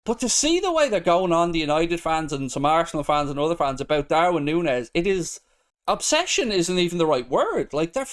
But to see the way they're going on, the United fans and some Arsenal fans and other fans about Darwin Nunez, it is... Obsession isn't even the right word. Like, they're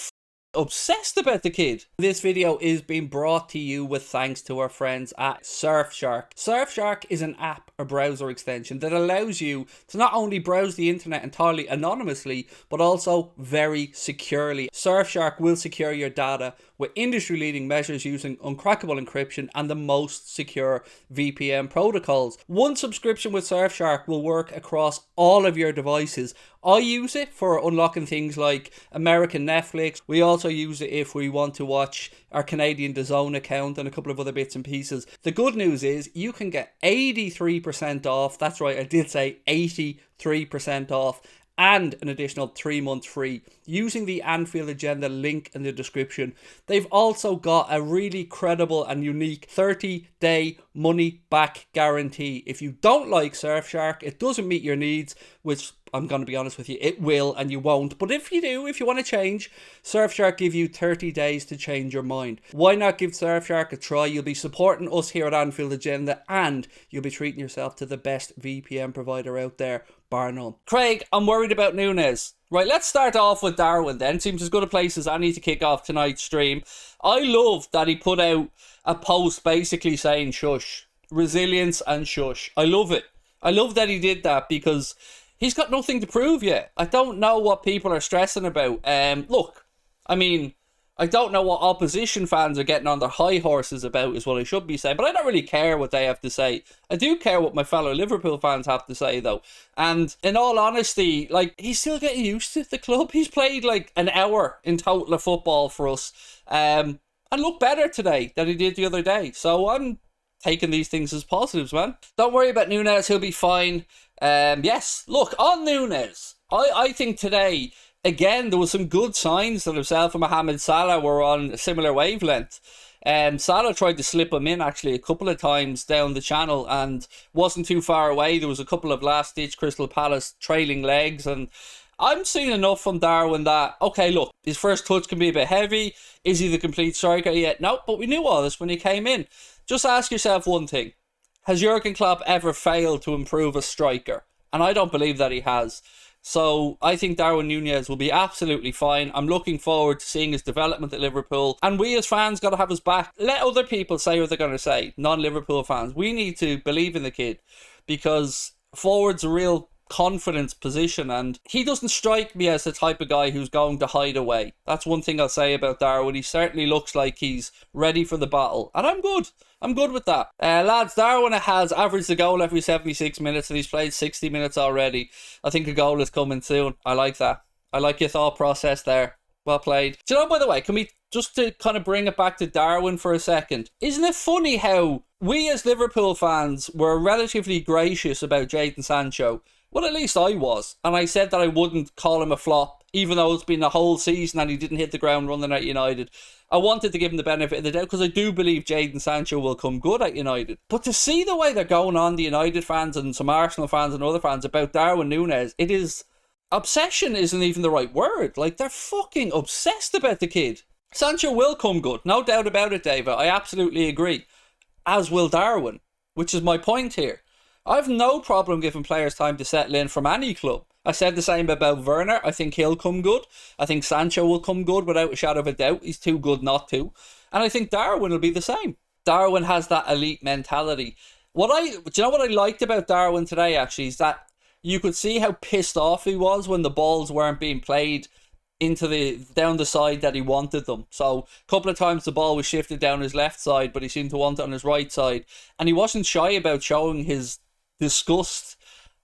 obsessed about the kid. This video is being brought to you with thanks to our friends at Surfshark. Surfshark is an app or browser extension that allows you to not only browse the internet entirely anonymously, but also very securely. Surfshark will secure your data with industry-leading measures using uncrackable encryption and the most secure VPN protocols. One subscription with Surfshark will work across all of your devices. I use it for unlocking things like American Netflix. We also use it if we want to watch our Canadian DAZN account and a couple of other bits and pieces. The good news is you can get 83% off. That's right, I did say 83% off. And an additional 3 months free using the Anfield agenda link in the description. They've also got a really credible and unique 30-day money back guarantee. If you don't like Surfshark, it doesn't meet your needs, which I'm going to be honest with you, it will and you won't. But if you do, if you want to change, Surfshark give you 30 days to change your mind. Why not give Surfshark a try? You'll be supporting us here at Anfield Agenda and you'll be treating yourself to the best VPN provider out there, bar none. Craig, I'm worried about Nunez. Right, let's start off with Darwin then. Seems as good a place as any to kick off tonight's stream. I love that he put out a post basically saying shush. Resilience and shush. I love it. I love that he did that because he's got nothing to prove yet. I don't know what people are stressing about. Look, I mean, I don't know what opposition fans are getting on their high horses about is what I should be saying, but I don't really care what they have to say. I do care what my fellow Liverpool fans have to say, though. And in all honesty, like, he's still getting used to the club. He's played like an hour in total of football for us, and looked better today than he did the other day. So I'm taking these things as positives, man. Don't worry about Nunez, he'll be fine. Yes, look, on Nunez, I think today, again, there was some good signs that himself and Mohamed Salah were on a similar wavelength. Salah tried to slip him in actually a couple of times down the channel and wasn't too far away. There was a couple of last-ditch Crystal Palace trailing legs, and I'm seeing enough from Darwin that, okay, look, his first touch can be a bit heavy. Is he the complete striker yet? No, but we knew all this when he came in. Just ask yourself one thing. Has Jurgen Klopp ever failed to improve a striker? And I don't believe that he has. So I think Darwin Nunez will be absolutely fine. I'm looking forward to seeing his development at Liverpool. And we as fans got to have his back. Let other people say what they're going to say. Non-Liverpool fans. We need to believe in the kid. Because forward's a real confidence position. And he doesn't strike me as the type of guy who's going to hide away. That's one thing I'll say about Darwin. He certainly looks like he's ready for the battle. And I'm good. I'm good with that. Lads, Darwin has averaged a goal every 76 minutes and he's played 60 minutes already. I think a goal is coming soon. I like that. I like your thought process there. Well played. Do you know, by the way, can we just to kind of bring it back to Darwin for a second? Isn't it funny how we as Liverpool fans were relatively gracious about Jadon Sancho? Well, at least I was. And I said that I wouldn't call him a flop, even though it's been a whole season and he didn't hit the ground running at United. I wanted to give him the benefit of the doubt because I do believe Jadon Sancho will come good at United. But to see the way they're going on, the United fans and some Arsenal fans and other fans about Darwin Nunez, it is... Obsession isn't even the right word. Like, they're fucking obsessed about the kid. Sancho will come good, no doubt about it, David. I absolutely agree. As will Darwin, which is my point here. I've no problem giving players time to settle in from any club. I said the same about Werner. I think he'll come good. I think Sancho will come good without a shadow of a doubt. He's too good not to. And I think Darwin will be the same. Darwin has that elite mentality. Do you know what I liked about Darwin today, actually, is that you could see how pissed off he was when the balls weren't being played down the side that he wanted them. So a couple of times the ball was shifted down his left side, but he seemed to want it on his right side. And he wasn't shy about showing his disgust.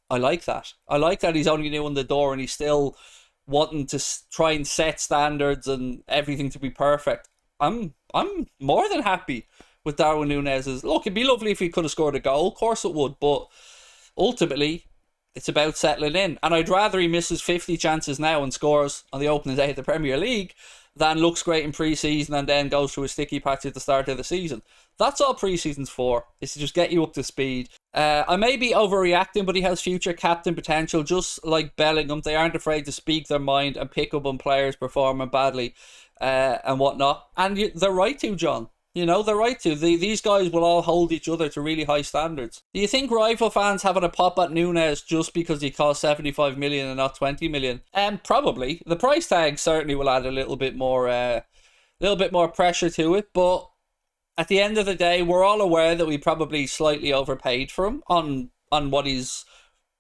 I like that. I like that he's only new on the door and he's still wanting to try and set standards and everything to be perfect. I'm more than happy with Darwin Nunez's. Look, it'd be lovely if he could have scored a goal. Of course it would, but ultimately it's about settling in. And I'd rather he misses 50 chances now and scores on the opening day of the Premier League than looks great in pre-season and then goes through a sticky patch at the start of the season. That's all pre-season's for, is to just get you up to speed. I may be overreacting, but he has future captain potential, just like Bellingham. They aren't afraid to speak their mind and pick up on players performing badly and whatnot. And they're right to, John. You know, they're right to. These guys will all hold each other to really high standards. Do you think rival fans having a pop at Nunez just because he cost 75 million and not 20 million? Probably. The price tag certainly will add a little bit more pressure to it, but at the end of the day, we're all aware that we probably slightly overpaid for him on what he's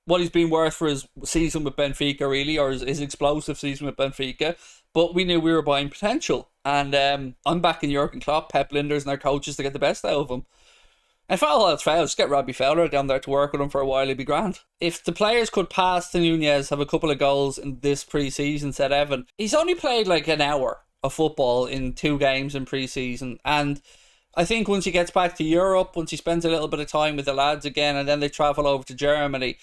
been worth for his season with Benfica, really, or his explosive season with Benfica. But we knew we were buying potential. And I'm backing Jurgen Klopp, Pep Linders, and their coaches to get the best out of him. And if all else fails, just get Robbie Fowler down there to work with him for a while, he'd be grand. If the players could pass to Nunez, have a couple of goals in this pre-season, said Evan, he's only played like an hour of football in 2 games in pre-season. And I think once he gets back to Europe, once he spends a little bit of time with the lads again, and then they travel over to Germany,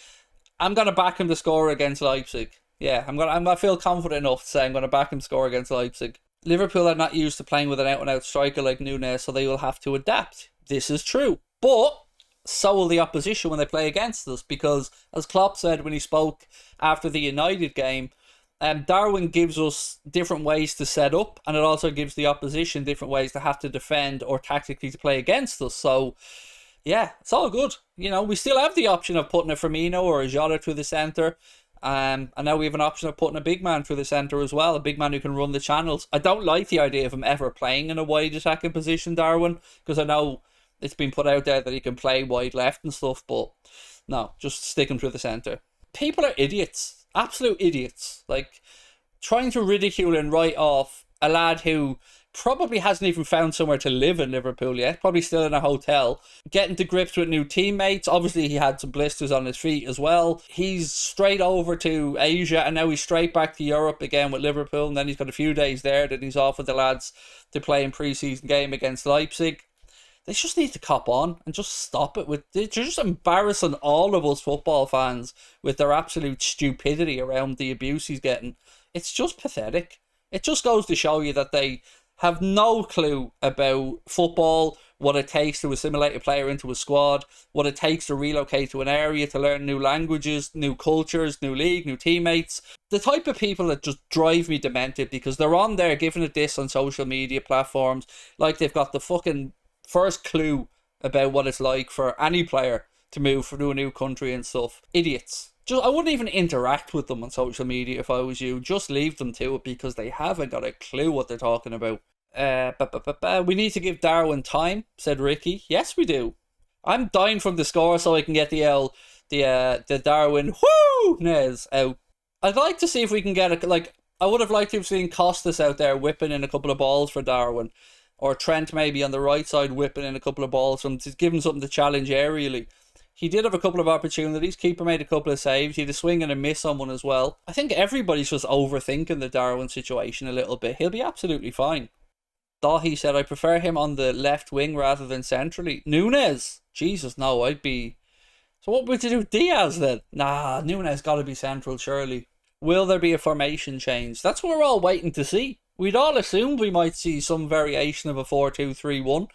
I'm going to back him to score against Leipzig. Yeah, I'm gonna feel confident enough to say I'm going to back him to score against Leipzig. Liverpool are not used to playing with an out-and-out striker like Nunez, so they will have to adapt. This is true. But so will the opposition when they play against us, because, as Klopp said when he spoke after the United game, Darwin gives us different ways to set up, and it also gives the opposition different ways to have to defend or tactically to play against us. So, yeah, it's all good. You know, we still have the option of putting a Firmino or a Jota through the centre. And now we have an option of putting a big man through the centre as well, a big man who can run the channels. I don't like the idea of him ever playing in a wide attacking position, Darwin, because I know it's been put out there that he can play wide left and stuff, but no, just stick him through the centre. People are idiots, absolute idiots, like trying to ridicule and write off a lad who probably hasn't even found somewhere to live in Liverpool yet, probably still in a hotel, getting to grips with new teammates. Obviously he had some blisters on his feet as well. He's straight over to Asia, and now he's straight back to Europe again with Liverpool, and then he's got a few days there, then he's off with the lads to play in pre-season game against Leipzig. They just need to cop on and just stop it. They're just embarrassing all of us football fans with their absolute stupidity around the abuse he's getting. It's just pathetic. It just goes to show you that they have no clue about football, what it takes to assimilate a player into a squad, what it takes to relocate to an area, to learn new languages, new cultures, new league, new teammates. The type of people that just drive me demented, because they're on there giving a diss on social media platforms like they've got the fucking first clue about what it's like for any player to move to a new country and stuff. Idiots. I wouldn't even interact with them on social media if I was you. Just leave them to it, because they haven't got a clue what they're talking about. We need to give Darwin time, said Ricky. Yes, we do. I'm dying from the score so I can get the Darwin Nunez out. I'd like to see if we can get I would have liked to have seen Costas out there whipping in a couple of balls for Darwin, or Trent maybe on the right side whipping in a couple of balls from to give him something to challenge aerially. He did have a couple of opportunities. Keeper made a couple of saves. He had a swing and a miss on one as well. I think everybody's just overthinking the Darwin situation a little bit. He'll be absolutely fine. Dahi said, I prefer him on the left wing rather than centrally. Nunez? Jesus, no, I'd be... So what would you do with Diaz then? Nah, Nunez got to be central, surely. Will there be a formation change? That's what we're all waiting to see. We'd all assumed we might see some variation of a 4-2-3-1.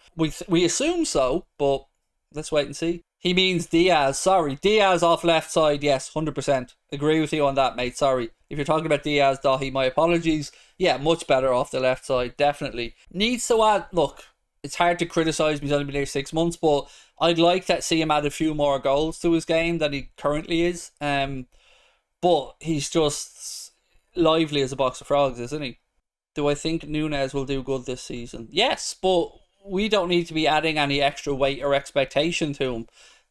We assume so, but let's wait and see. He means Diaz. Sorry, Diaz off left side. Yes, 100%. Agree with you on that, mate. Sorry. If you're talking about Diaz, Dahi, my apologies. Yeah, much better off the left side, definitely. Needs to add... Look, it's hard to criticise, he's only been here 6 months, but I'd like to see him add a few more goals to his game than he currently is. But he's just lively as a box of frogs, isn't he? Do I think Nunez will do good this season? Yes, but we don't need to be adding any extra weight or expectation to him.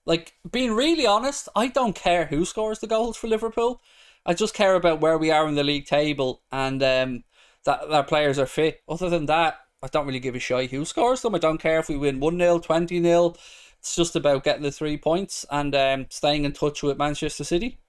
Like, being really honest, I don't care who scores the goals for Liverpool. I just care about where we are in the league table and that our players are fit. Other than that, I don't really give a shit who scores them. I don't care if we win 1-0, 20-0. It's just about getting the 3 points and staying in touch with Manchester City.